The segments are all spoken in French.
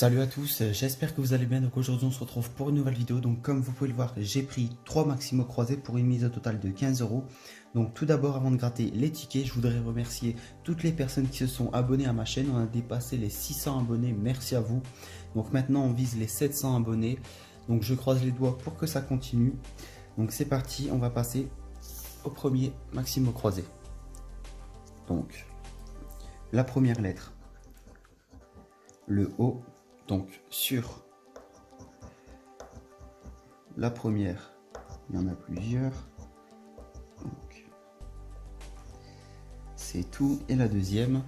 Salut à tous, j'espère que vous allez bien. Donc aujourd'hui on se retrouve pour une nouvelle vidéo. Donc comme vous pouvez le voir, j'ai pris 3 Maximo croisés pour une mise au total de 15 euros. Donc tout d'abord, avant de gratter les tickets, je voudrais remercier toutes les personnes qui se sont abonnées à ma chaîne. On a dépassé les 600 abonnés, merci à vous. Donc maintenant on vise les 700 abonnés. Donc je croise les doigts pour que ça continue. Donc c'est parti, on va passer au premier Maximo croisé. Donc la première lettre, le O. Donc sur la première, il y en a plusieurs. C'est tout. Et la deuxième,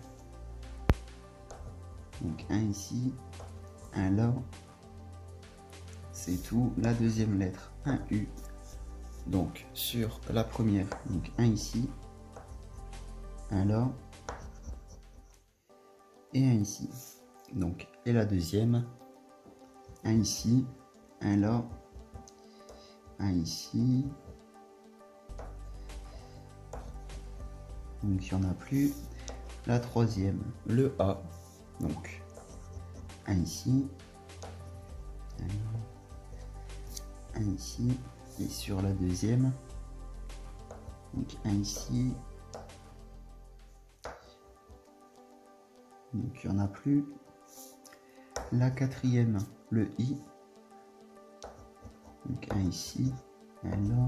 donc un ici, un là. C'est tout. La deuxième lettre, un U. Donc sur la première, donc un ici, un là et un ici. Donc et la deuxième, un ici, un là, un ici. Donc il n'y en a plus. La troisième, le A. Donc un ici, un ici. Et sur la deuxième, donc un ici. Donc il n'y en a plus. La quatrième, le I. Donc un ici, un là.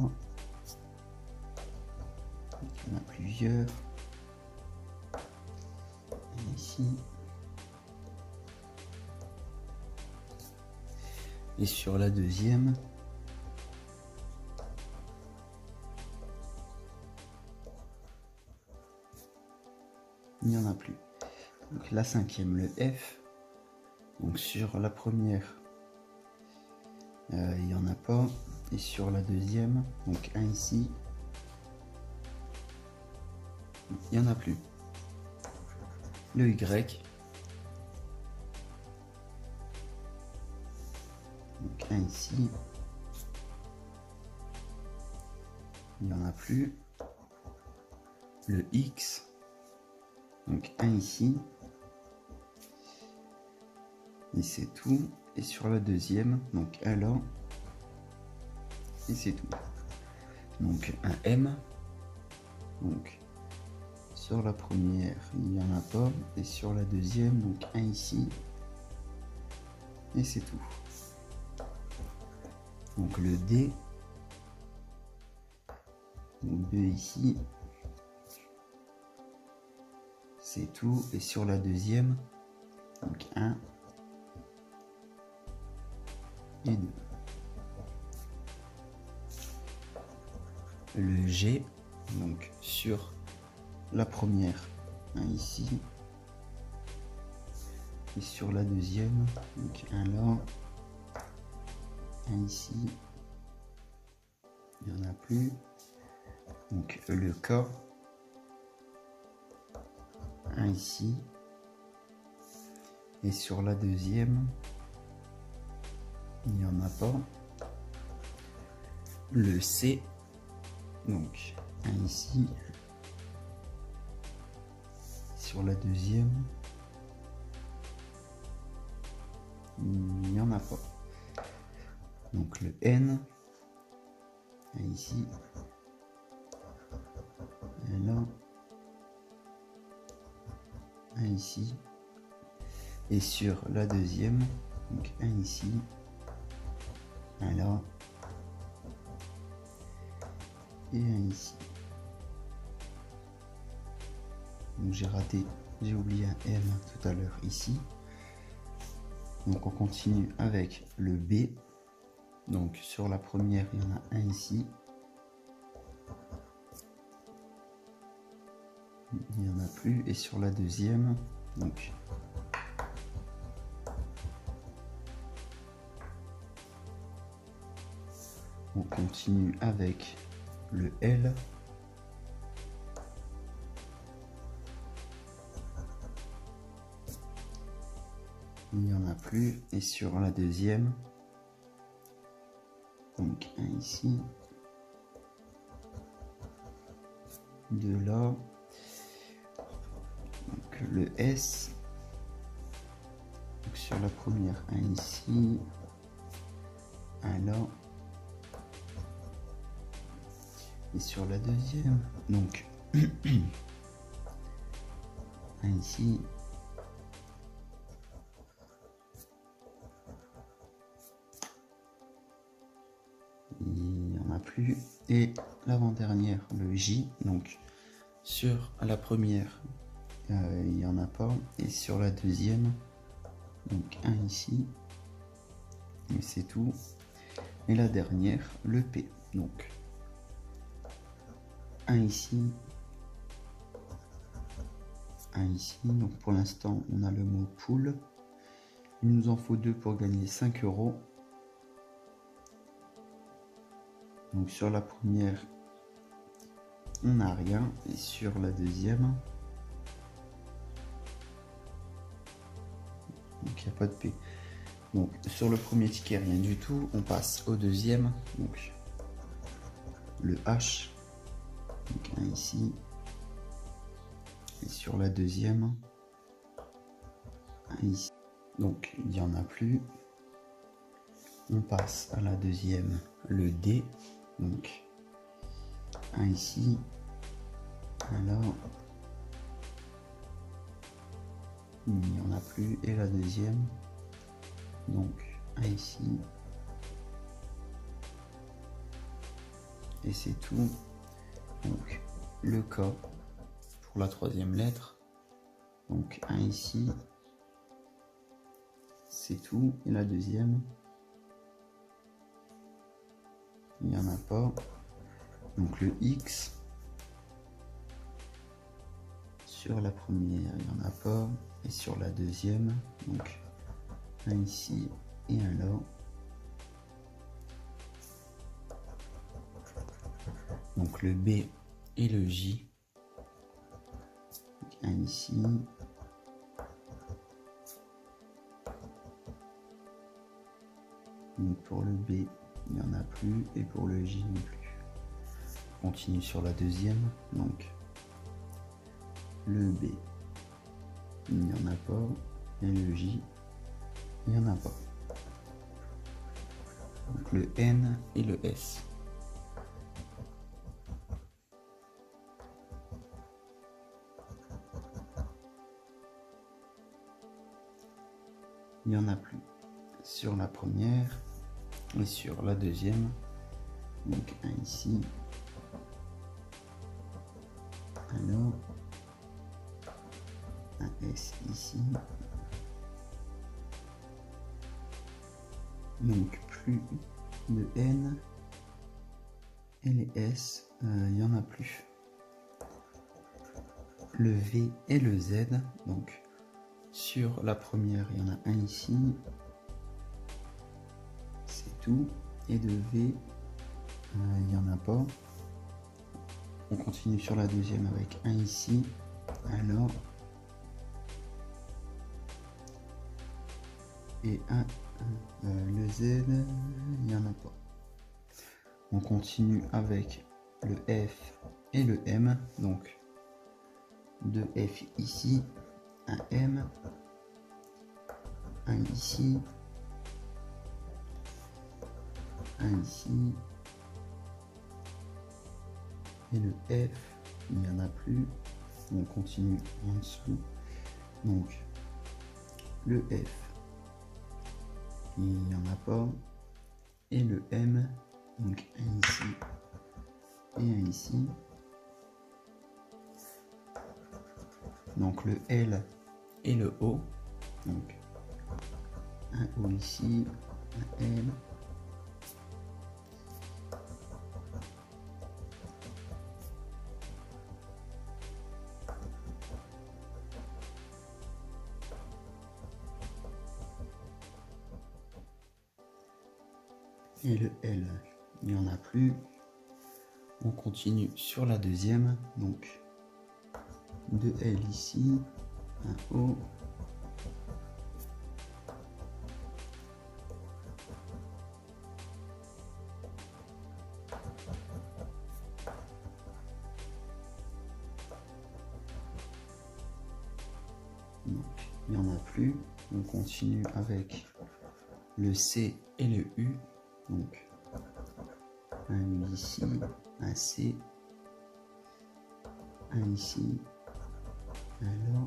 Donc, il y en a plusieurs. Un ici. Et sur la deuxième, il n'y en a plus. Donc la cinquième, le F. Donc sur la première, il n'y en a pas. Et sur la deuxième, donc un ici, il n'y en a plus. Le Y. Donc un ici, il n'y en a plus. Le X. Donc un ici. Et c'est tout. Et sur la deuxième, donc un là. Et c'est tout. Donc un M. Donc sur la première, il n'y en a pas. Et sur la deuxième, donc un ici. Et c'est tout. Donc le D. Donc 2 ici. C'est tout. Et sur la deuxième, donc 1 et 2. Le G, donc sur la première, un ici. Et sur la deuxième, donc un là, un ici. Il n'y en a plus. Donc le K, un ici. Et sur la deuxième, il n'y en a pas. Le C, donc un ici. Sur la deuxième, il n'y en a pas. Donc le N, un ici. Un là. Un ici. Et sur la deuxième, donc un ici, un là et un ici. Donc j'ai raté, j'ai oublié un M tout à l'heure ici. Donc on continue avec le B. Donc sur la première, il y en a un ici. Il n'y en a plus. Et sur la deuxième, donc on continue avec le L. Il n'y en a plus. Et sur la deuxième, donc un ici, deux là, donc le S. Donc Donc sur la première, un ici, un là. Et sur la deuxième, donc un ici. Il n'y en a plus. Et l'avant-dernière, le J. Donc sur la première, il n'y en a pas. Et sur la deuxième, donc un ici. Et c'est tout. Et la dernière, le P. Donc un ici. Un ici. Donc pour l'instant, on a le mot pool. Il nous en faut 2 pour gagner 5 euros. Donc sur la première, on n'a rien. Et sur la deuxième, donc il n'y a pas de P. Donc sur le premier ticket, rien du tout. On passe au deuxième. Donc le H. Donc un ici. Et sur la deuxième, un ici. Donc il n'y en a plus. On passe à la deuxième, le D. Donc un ici, un là. Il n'y en a plus. Et la deuxième, donc un ici. Et c'est tout. Donc le K pour la troisième lettre. Donc un ici. C'est tout. Et la deuxième, il n'y en a pas. Donc le X. Sur la première, il n'y en a pas. Et sur la deuxième, donc un ici et un là. Donc le B et le J. Un ici. Donc pour le B, il n'y en a plus. Et pour le J non plus. On continue sur la deuxième. Donc le B, il n'y en a pas. Et le J, il n'y en a pas. Donc le N et le S. Il n'y en a plus sur la première et sur la deuxième. Donc un ici, un là, un S ici. Donc plus de N et les S, il n'y en a plus. Le V et le Z, donc sur la première, il y en a un ici. C'est tout. Et de V, il n'y en a pas. On continue sur la deuxième avec un ici, un là. Et le Z, il n'y en a pas. On continue avec le F et le M. Donc, deux F ici, un M, un ici, un ici, et le F, il n'y en a plus. On continue en dessous. Donc, le F, il n'y en a pas. Et le M, donc un ici et un ici. Donc le L et le O. Donc un O ici, un L. Et le L, il n'y en a plus. On continue sur la deuxième. Donc deux L ici, un O. Donc il n'y en a plus. On continue avec le C et le U. Donc un U ici, un C, un ici, un là.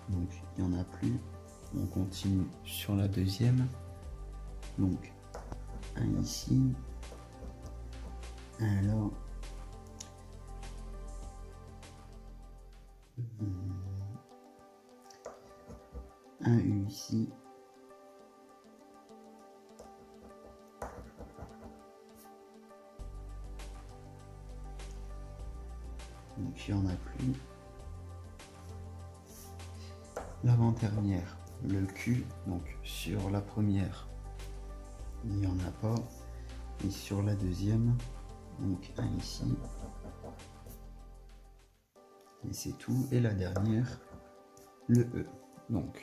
Donc il n'y en a plus. On continue sur la deuxième. Donc un ici, un là. Un U ici. Donc il n'y en a plus. L'avant-dernière, le Q, donc sur la première, il n'y en a pas. Et sur la deuxième, donc un ici. Et c'est tout. Et la dernière, le E. Donc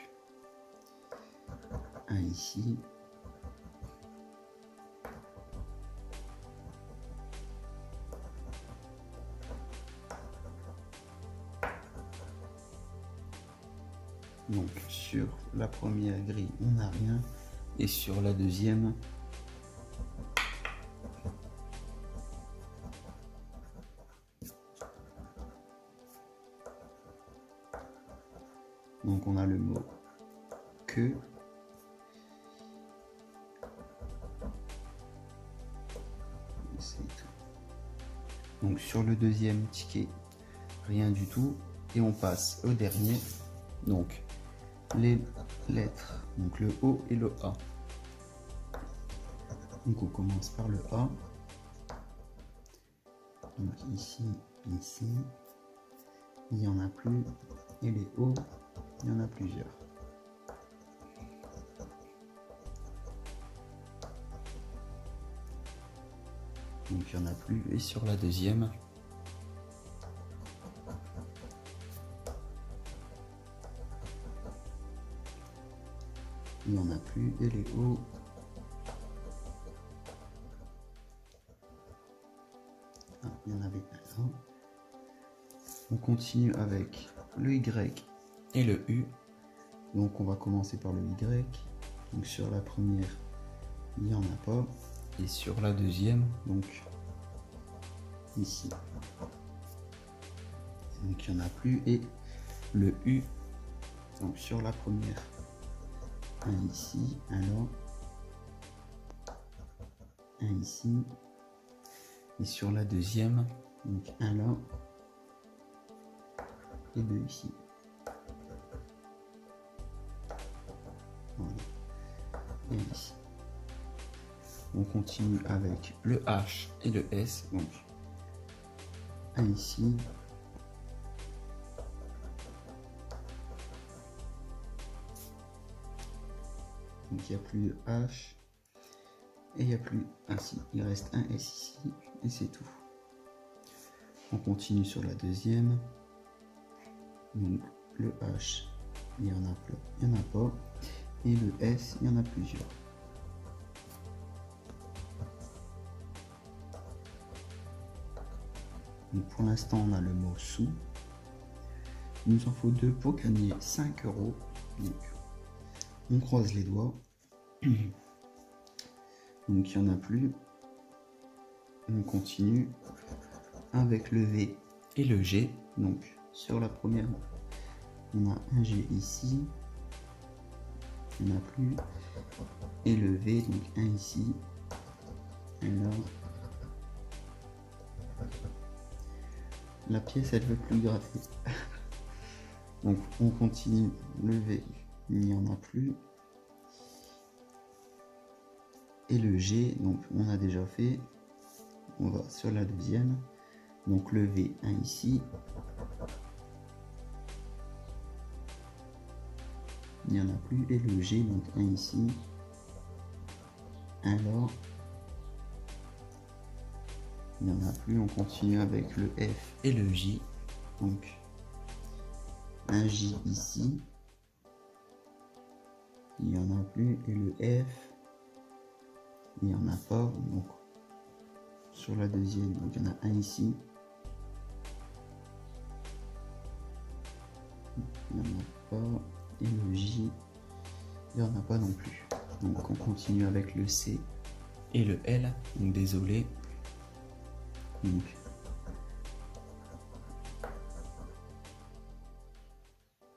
un ici. Donc sur la première grille, on n'a rien. Et sur la deuxième, donc on a le mot que. C'est tout. Donc sur le deuxième ticket, rien du tout. Et on passe au dernier. Donc les lettres, donc le O et le A. Donc on commence par le A. Donc ici, ici, il n'y en a plus. Et les O, il y en a plusieurs. Donc il n'y en a plus. Et sur la deuxième, il n'y en a plus. Et les O, il y en avait un. On continue avec le Y et le U. Donc on va commencer par le Y. Donc sur la première, il n'y en a pas. Et sur la deuxième, donc ici. Donc il n'y en a plus. Et le U, donc sur la première, un ici, un là, un ici. Et sur la deuxième, donc un là et deux ici. Voilà. Et ici. On continue avec le H et le S. Donc un ici. Donc il n'y a plus de H. Et il n'y a plus ainsi. Il reste un S ici. Et c'est tout. On continue sur la deuxième. Donc le H, il y en a plein, il n'y en a pas. Et le S, il y en a plusieurs. Donc pour l'instant, on a le mot sous. Il nous en faut 2 pour gagner 5 euros. Donc on croise les doigts. Donc il n'y en a plus. On continue avec le V et le G. Donc sur la première, on a un G ici. Il n'y en a plus. Et le V, donc un ici. Un là. La pièce, elle veut plus gratter. Donc on continue le V, il n'y en a plus. Et le G, donc on a déjà fait. On va sur la deuxième. Donc le V, un ici. Il n'y en a plus. Et le G, donc un ici. Un là. Il n'y en a plus. On continue avec le F et le J. Donc un J ici. Il n'y en a plus. Et le F, il n'y en a pas. Donc sur la deuxième, donc il y en a un ici. pas. Et le J, il n'y en a pas non plus. Donc on continue avec le C et le L. Donc désolé. Donc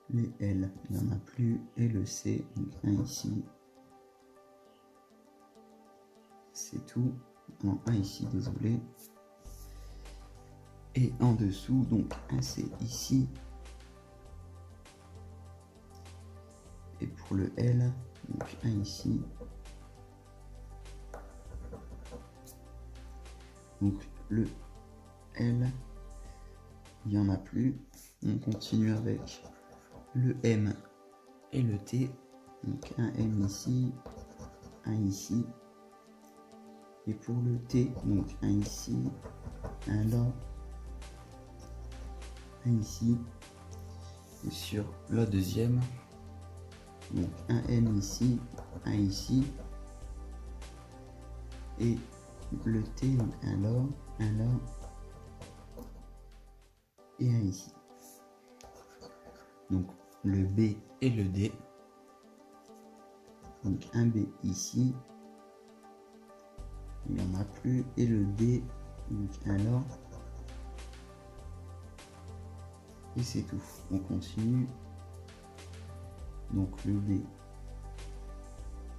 les L, il n'y en a plus. Et le C, donc un ici. C'est tout. Non, un ici, désolé. Et en dessous, donc un C ici. Et pour le L, donc un ici. Donc le L, il n'y en a plus. On continue avec le M et le T. Donc un M ici, un ici. Et pour le T, donc un ici, un là, un ici. Et sur la deuxième, donc un M ici, un ici. Et le T, donc un là et un ici. Donc le B et le D. Donc un B ici. Il n'y en a plus. Et le D, donc un là. Et c'est tout. On continue. Donc le B,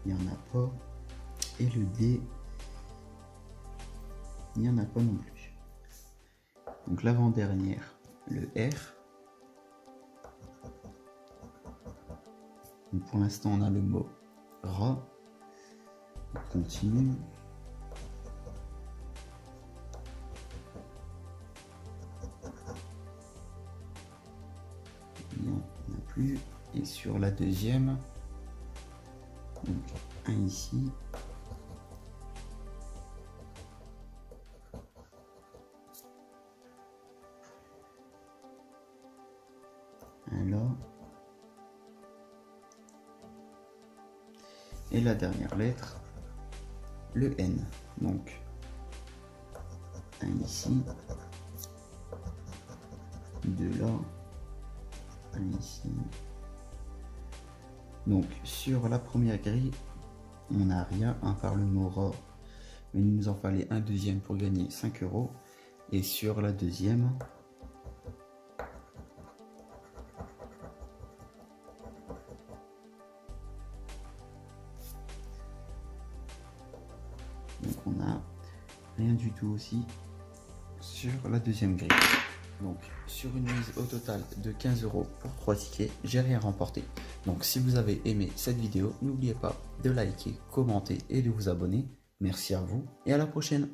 il n'y en a pas. Et le D, il n'y en a pas non plus. Donc l'avant-dernière, le R. Donc pour l'instant, on a le mot rat. On continue. Il n'y en a plus. Et sur la deuxième, donc un ici. Un là. Et la dernière lettre, le N. Donc un ici, deux là, un ici. Donc sur la première grille, on n'a rien à part le mot rat. Mais il nous en fallait un deuxième pour gagner 5 €. Et sur la deuxième, donc on a rien du tout aussi sur la deuxième grille. Donc sur une mise au total de 15 € pour 3 tickets, j'ai rien remporté. Donc si vous avez aimé cette vidéo, n'oubliez pas de liker, commenter et de vous abonner. Merci à vous et à la prochaine.